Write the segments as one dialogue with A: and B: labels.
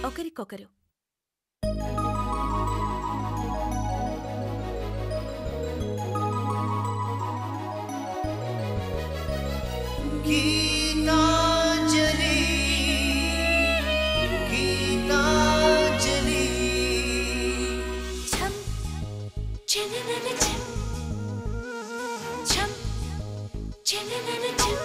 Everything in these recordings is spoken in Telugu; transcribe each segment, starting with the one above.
A: ఒకరికొకరు.
B: గీతాంజలి గీతాంజలి
A: ఛం చననన ఛం ఛం చననన ఛం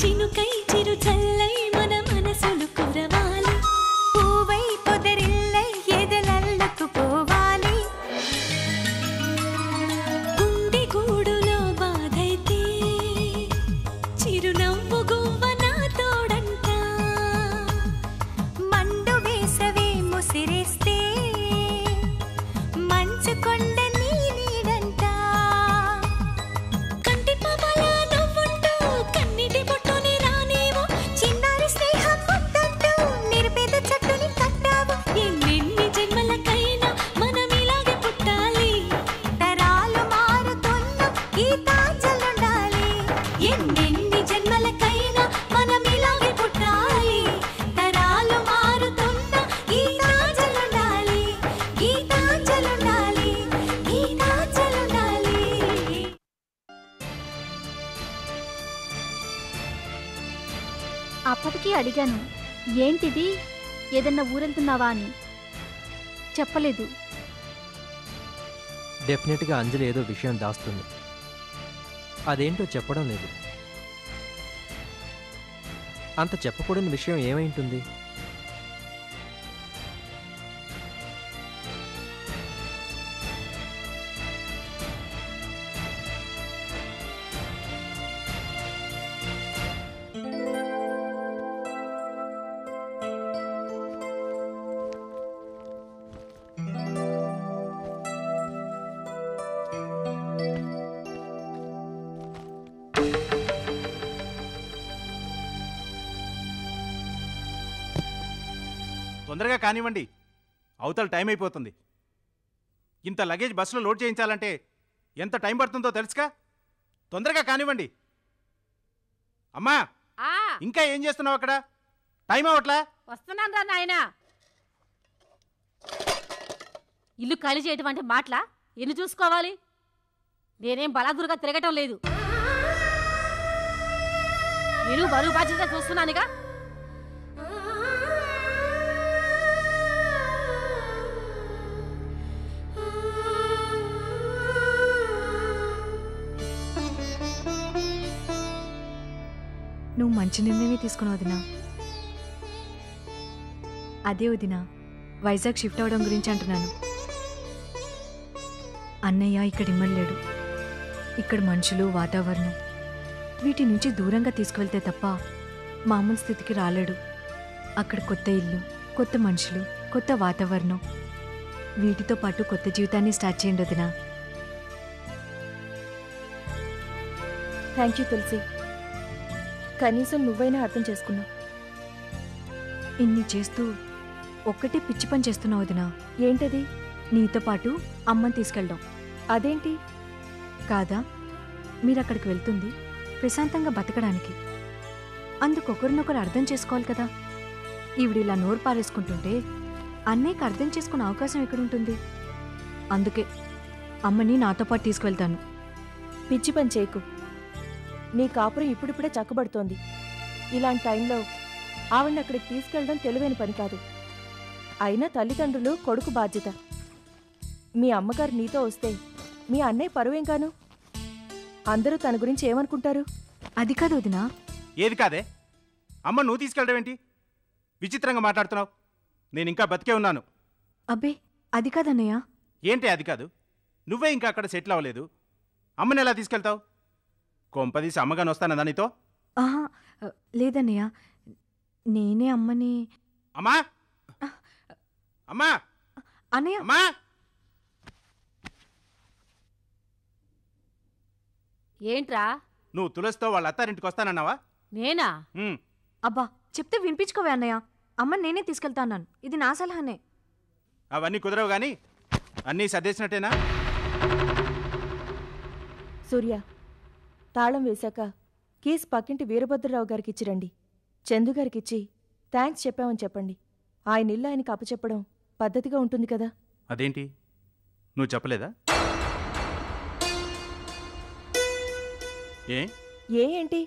A: చినుకై చిరు చల్లై మన మనసులు కురవాలి, పూవై పొదరిల్లై ఎదలల్లకు పోవాలి. గుండె గూడులో బాధైతే చిరునవ్వు గువ్వ నా తోడంట, మండు వేసవే ముసిరేస్తే మంచు కొండ నీ నీడంట. కంటి పాపలా నవ్వుంటూ కన్నిటి బొట్టుని రానేమో, చిన్నారి స్నేహం పొద్దంటూ నిరుపేద చెట్టుని కట్టావు. ఎన్నెన్ని జన్మలకైనా మనం ఇలాగే పుట్టాలి, తరాలు మారుతున్న గీతాంజలుండాలి. ఎన్నెన్ని జన్మలకైనా మనం ఇలాగే పుట్టాలి, తరాలు మారుతున్న గీతాంజలుండాలి. గీతాంజలుండాలి, గీతాంజలుండాలి.
C: అప్పటికీ అడిగాను, ఏంటిది, ఏదన్నా ఊరెళ్తున్నావా అని. చెప్పలేదు.
D: డెఫినెట్గా అంజలి ఏదో విషయం దాస్తుంది, అదేంటో చెప్పడం లేదు. అంత చెప్పకూడని విషయం ఏమైంటుంది?
E: తొందరగా కానివ్వండి, అవతల టైం అయిపోతుంది. ఇంత లగేజ్ బస్సులో లోడ్ చేయించాలంటే ఎంత టైం పడుతుందో తెలుసుగా. తొందరగా కానివ్వండి. అమ్మా, ఇంకా ఏం చేస్తున్నావు అక్కడ? టైం అవట్లా?
F: వస్తున్నాను రా నాయనా. ఇల్లు ఖాళీ చేయటం అంటే మాటలా? ఎన్ని చూసుకోవాలి? నేనేం బలాదురుగా తిరగటం లేదు. నేను బరువు బాధ్యత చూస్తున్నానుగా.
G: నువ్వు మంచి నిర్ణయమే తీసుకున్నావు వదినా. అదే వదినా, వైజాగ్ షిఫ్ట్ అవడం గురించి అంటున్నాను. అన్నయ్య ఇక్కడ ఇమ్మలేడు. ఇక్కడ మనుషులు, వాతావరణం వీటి నుంచి దూరంగా తీసుకువెళ్తే తప్ప మామూలు స్థితికి రాలేడు. అక్కడ కొత్త ఇల్లు, కొత్త మనుషులు, కొత్త వాతావరణం, వీటితో పాటు కొత్త జీవితాన్ని స్టార్ట్ చేయండి వదినా.
H: థ్యాంక్ యూ తులసి, కనీసం నువ్వైనా అర్థం చేసుకున్నావు.
G: ఇన్ని చేస్తూ ఒక్కటే పిచ్చి పని చేస్తున్నావు వదినా.
H: ఏంటది?
G: నీతో పాటు అమ్మని తీసుకెళ్ళడం.
H: అదేంటి?
G: కాదా, మీరక్కడికి వెళ్తుంది ప్రశాంతంగా బతకడానికి. అందుకొకరినొకరు అర్థం చేసుకోవాలి కదా. ఈవిడిలా నోరు పారేసుకుంటుంటే అన్నయ్యకి అర్థం చేసుకునే అవకాశం ఎక్కడుంటుంది? అందుకే అమ్మని నాతో పాటు తీసుకువెళ్తాను.
H: పిచ్చి పని చేయకు. నీ కాపురం ఇప్పుడిప్పుడే చక్కబడుతోంది. ఇలాంటి టైంలో ఆవిడని అక్కడికి తీసుకెళ్ళడం తెలివైన పని కాదు. అయినా తల్లిదండ్రులు కొడుకు బాధ్యత. మీ అమ్మగారు నీతో వస్తే మీ అన్నయ్య పరువేం కాను? అందరూ తన గురించి ఏమనుకుంటారు?
G: అది కాదు వదినా.
E: ఏది కాదే? అమ్మ నువ్వు తీసుకెళ్ళడం ఏంటి? విచిత్రంగా మాట్లాడుతున్నావు. నేను ఇంకా బతికే ఉన్నాను.
G: అబ్బే అది కాదన్నయ్య.
E: ఏంటి అది కాదు? నువ్వే ఇంకా అక్కడ సెటిల్ అవ్వలేదు, అమ్మని ఎలా తీసుకెళ్తావు? కొంపదీసి అమ్మగాని వస్తానదా నీతో?
G: ఆహా లేదన్నయ్య, నేనే అమ్మని.
E: అమ్మా అమ్మా
G: అన్నయ్య.
E: అమ్మా
F: ఏంట్రా?
E: నువ్వు తులసితో వాళ్ళ అత్తారింటికి వస్తానన్నావా?
F: నేనా?
G: అబ్బా చెప్తే వినిపించుకోవే అన్నయ్య. అమ్మని నేనే తీసుకెళ్తా అన్నాను. ఇది నా సలహానే.
E: అవన్నీ కుదరవు కానీ అన్నీ సర్దేసినట్టేనా?
H: సూర్య, తాళం వేశాక కీస్ పక్కింటి వీరభద్రరావు గారికి ఇచ్చిరండి. చందు గారికిచ్చి థ్యాంక్స్ చెప్పామని చెప్పండి. ఆయన ఇల్లు ఆయనకి అప్పచెప్పడం పద్ధతిగా ఉంటుంది కదా.
E: అదేంటి, నువ్వు చెప్పలేదా?
H: ఏంటి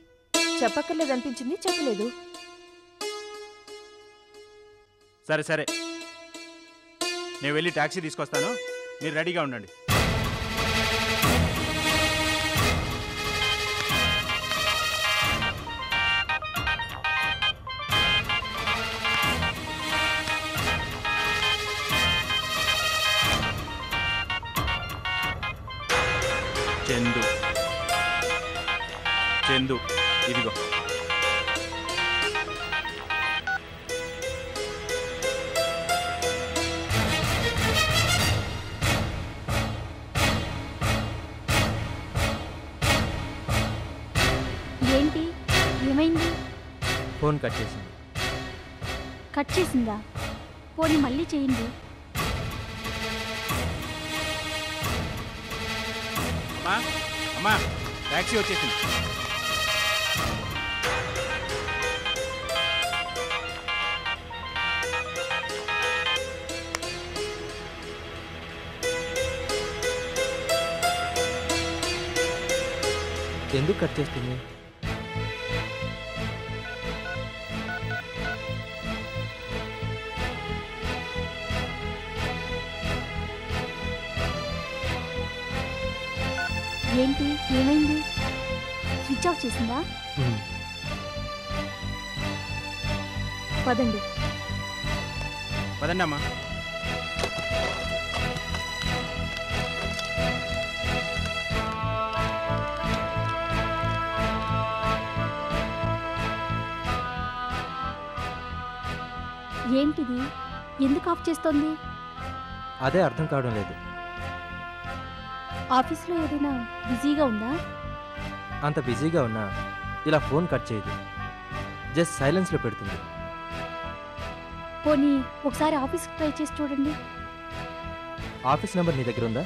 H: చెప్పక్కర్లేదనిపించింది, చెప్పలేదు.
E: సరే సరే, నేను వెళ్ళి ట్యాక్సీ తీసుకొస్తాను, మీరు రెడీగా ఉండండి. చందు చందు, ఇదిగో.
C: ఏంటి, ఏమైంది?
D: ఫోన్ కట్ చేసింది.
C: కట్ చేసిందా? పోనీ మళ్ళీ చేయండి.
E: అమ్మా అమ్మా, ట్యాక్సీ వచ్చేసింది.
D: ఎందుకు కట్ చేస్తుంది?
C: ఏంటి, ఏమైంది? స్విచ్ ఆఫ్ చేసిందా?
H: పదండి.
E: పదండి అమ్మా.
C: ఏంటిది, ఎందుకు ఆఫ్ చేస్తోంది?
D: అదే అర్థం కావడం లేదు.
C: ఆఫీస్లో ఏదైనా బిజీగా ఉందా?
D: అంత బిజీగా ఉన్నా ఇలా ఫోన్ కట్ చేయదు, జస్ట్ సైలెన్స్లో పెడుతుంది.
C: పోనీ ఒకసారి ఆఫీస్కి ట్రై చేసి చూడండి.
D: ఆఫీస్ నెంబర్ నీ దగ్గర ఉందా?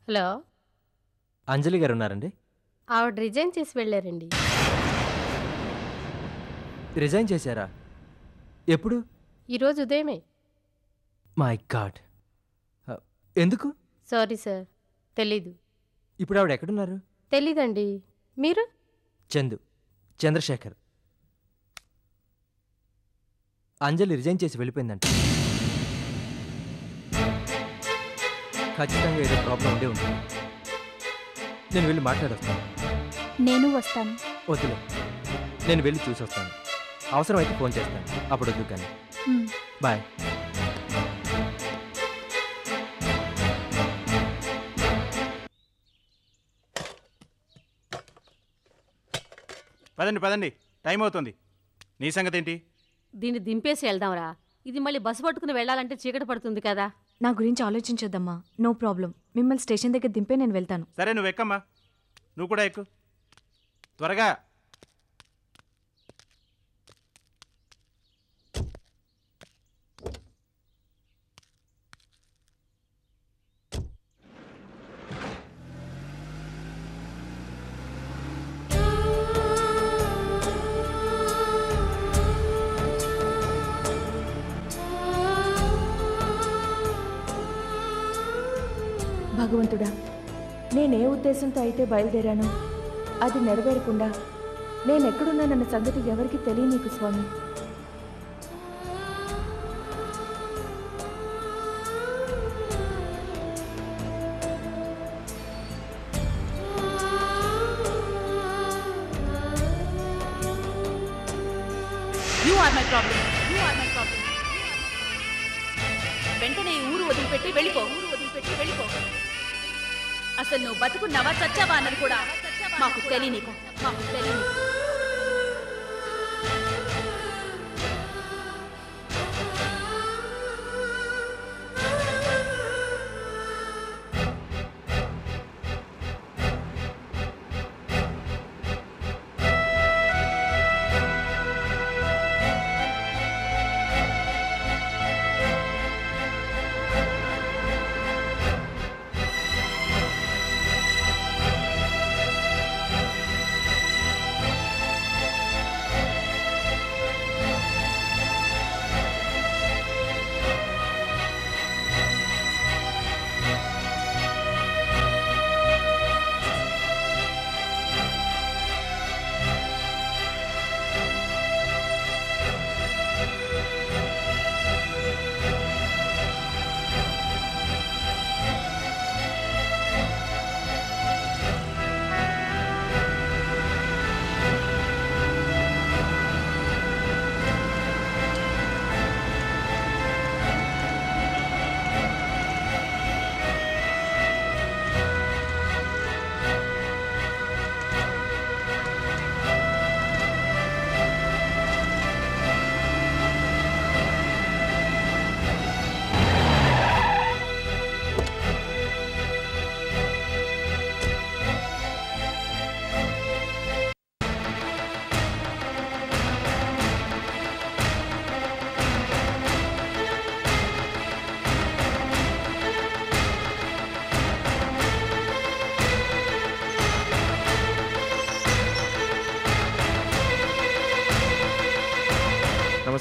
F: హలో,
D: అంజలి గారు ఉన్నారండి?
F: ఆవిడ రిజైన్ చేసి వెళ్ళారండి.
D: రిజైన్ చేశారా? ఎప్పుడు?
F: ఈరోజు ఉదయమే.
D: మై గాడ్, ఎందుకు?
F: సారీ సార్, తెలీదు.
D: ఇప్పుడు ఆవిడ ఎక్కడున్నారు?
F: తెలీదండి. మీరు?
D: చంద్రశేఖర్. అంజలి రిజైన్ చేసి వెళ్ళిపోయిందంట. ఖచ్చితంగా ఏదో ప్రాబ్లం ఉండే ఉంటుంది. నేను వెళ్ళి మాట్లాడొస్తాను.
C: నేను వస్తాను.
D: వద్దులే, నేను వెళ్ళి చూసి వస్తాను. అవసరమైతే ఫోన్ చేస్తాను, అప్పుడు వద్దు కానీ. బాయ్.
E: పదండి పదండి, టైం అవుతుంది. నీ సంగతి ఏంటి?
F: దీన్ని దింపేసి వెళ్దాంరా. ఇది మళ్ళీ బస్సు పట్టుకుని వెళ్ళాలంటే చీకటి పడుతుంది కదా.
G: నా గురించి ఆలోచించొద్దమ్మా, నో ప్రాబ్లం. మిమ్మల్ని స్టేషన్ దగ్గర దింపే నేను వెళ్తాను.
E: సరే, నువ్వు ఎక్కమ్మా. నువ్వు కూడా ఎక్కు త్వరగా.
H: భగవంతుడా, నేనే ఉద్దేశంతో అయితే బయలుదేరాను అది నెరవేరకుండా నేనెక్కడున్నానన్న సంగతి ఎవరికి తెలియనీకు స్వామి.
I: You are my problem. You are my problem. వెంటనే ఈ ఊరు వదిలిపెట్టి వెళ్ళిపో. అసలు నువ్వు బతుకున్నావా చచ్చావా అన్నది కూడా మాకు తెలియనీకు.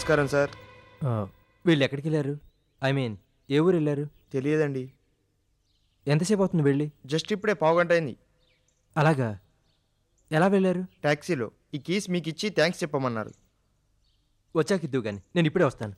J: నమస్కారం సార్.
D: వీళ్ళు ఎక్కడికి వెళ్ళారు? ఐ మీన్ ఏ ఊరు వెళ్ళారు?
J: తెలియదండి.
D: ఎంతసేపు అవుతుంది వెళ్ళి?
J: జస్ట్ ఇప్పుడే పావుగంట అయింది.
D: అలాగా? ఎలా వెళ్ళారు?
J: ట్యాక్సీలో. ఈ కీస్ మీకు ఇచ్చి థ్యాంక్స్ చెప్పమన్నారు.
D: వచ్చాక ఇద్దు కానీ నేను ఇప్పుడే వస్తాను.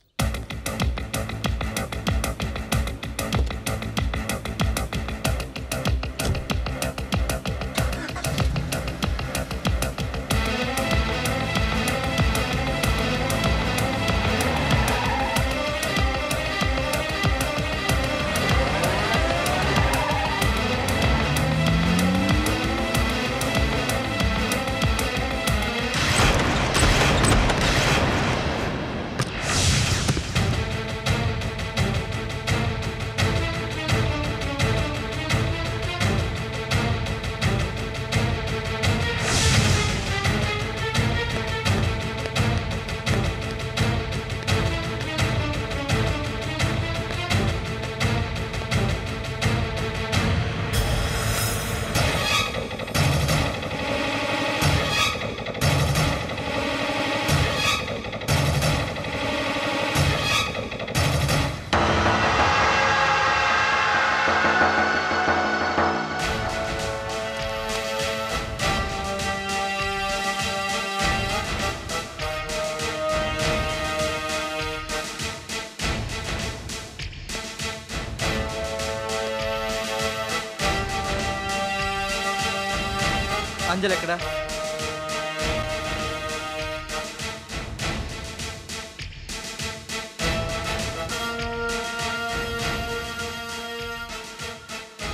D: అంజలి ఎక్కడా?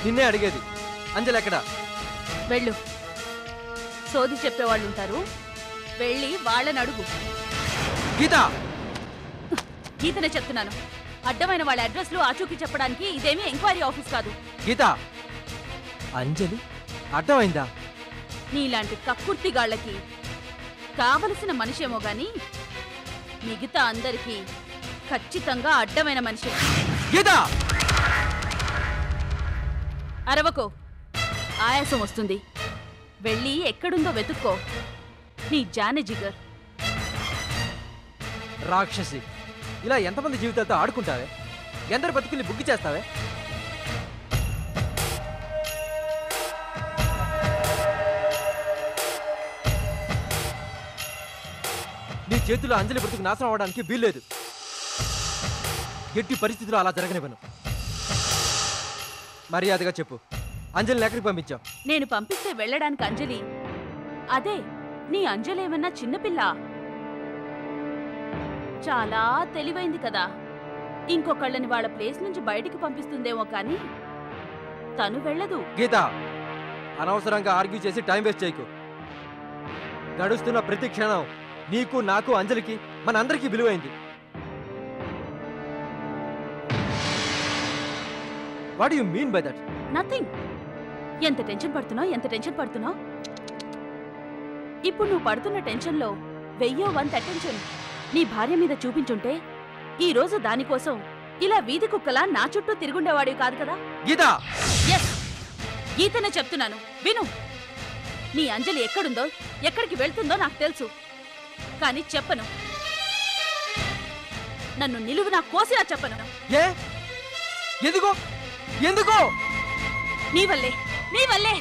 D: నిన్నే అడిగేది. అంజలి ఎక్కడా?
I: వెళ్ళు. సోది చెప్పేవాళ్ళు ఉంటారు, వెళ్ళి వాళ్ళని అడుగు.
D: గీత!
I: గీతనే చెప్తున్నాను. అడ్డమైన వాళ్ళ అడ్రస్లు ఆచూకీ చెప్పడానికి ఇదేమీ ఎంక్వైరీ ఆఫీస్ కాదు.
D: గీత! అంజలి అర్థమైందా?
I: నీలాంటి కక్కుర్తిగాళ్ళకి కావలసిన మనిషేమో గాని మిగతా అందరికీ ఖచ్చితంగా అడ్డమైన మనిషి.
D: గీత!
I: అరవకో, ఆయాసం వస్తుంది. వెళ్ళి ఎక్కడుందో వెతుక్కో. నీ జానె జిగర్.
D: రాక్షసి! ఇలా ఎంతమంది జీవితాలతో ఆడుకుంటావే? ఎందరు బతుకుల్ని బుగ్గి చేస్తావే? నీ చేతిలో అంజలి బ్రతుకు నాశనం అవడానికి వీల్లేదు. ఎట్టి పరిస్థితుల్లో అలా జరగనివ్వను. మర్యాదగా చెప్పు, అంజలిని ఎక్కడికి పంపించావు?
I: నేను పంపిస్తే వెళ్ళడానికి అంజలి? అదే, నీ అంజలి ఏమన్నా చిన్నపిల్ల? చాలా తెలివైంది కదా. ఇంకొకళ్ళని వాళ్ళ ప్లేస్ నుంచి బయటికి పంపిస్తుందేమో కానీ తను వెళ్ళదు.
D: గీత, అనవసరంగా ఆర్గ్యూ చేసి టైం వేస్ట్ చేయకు. గడుస్తున్న ప్రతి క్షణం నీకు, నాకు, అంజలికి, మన అందరికీ విలువైంది. What you mean by that?
I: Nothing. ఎంత టెన్షన్ పడుతున్నావు? ఇప్పుడు నువ్వు పడుతున్న టెన్షన్లో 1000 అటెన్షన్ నీ భార్య మీద చూపించుంటే ఈ రోజు దానికోసం ఇలా వీధి కుక్కలా నా చుట్టూ తిరుగుండేవాడివి కాదు కదా.
D: గీత!
I: ఎస్, గీతనే చెప్తున్నాను, విను. నీ అంజలి ఎక్కడుందో, ఎక్కడికి వెళ్తుందో నాకు తెలుసు, కానీ చెప్పను. నన్ను నిలువునా కోసినా చెప్పను.
D: ఏ? ఎందుకో?
I: నీ వల్లే,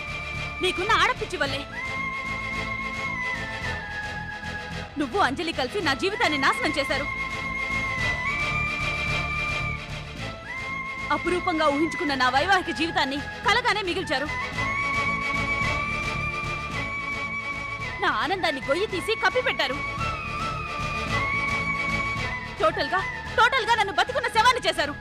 I: నీకున్న ఆడపిచ్చి వల్లే. నువ్వు అంజలి కలిసి నా జీవితాన్ని నాశనం చేశారు. అపురూపంగా ఊహించుకున్న నా వైవాహిక జీవితాన్ని కలగానే మిగిల్చారు. నా ఆనందాన్ని గొయ్యి తీసి కప్పిపెట్టారు. టోటల్గా నన్ను బతుకున్న శవాన్ని చేశారు.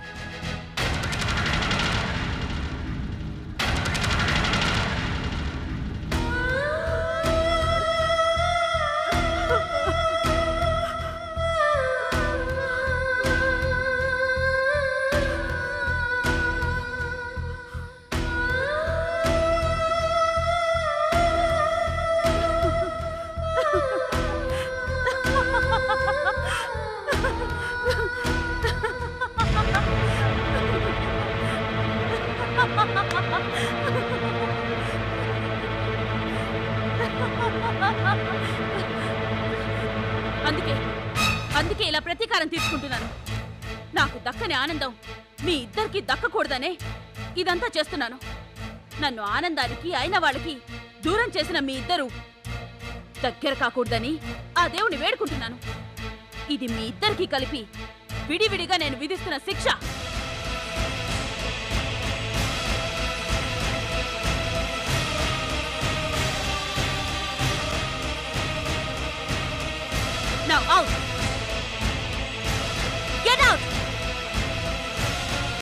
I: అందుకే ఇలా ప్రతీకారం తీసుకుంటున్నాను. నాకు దక్కని ఆనందం మీ ఇద్దరికి దక్కకూడదనే ఇదంతా చేస్తున్నాను. నన్ను ఆనందానికి అయిన వాళ్ళకి దూరం చేసిన మీ ఇద్దరు దగ్గర కాకూడదని ఆ దేవుని వేడుకుంటున్నాను. ఇది మీ ఇద్దరికి కలిపి విడివిడిగా నేను విధిస్తున్న శిక్ష.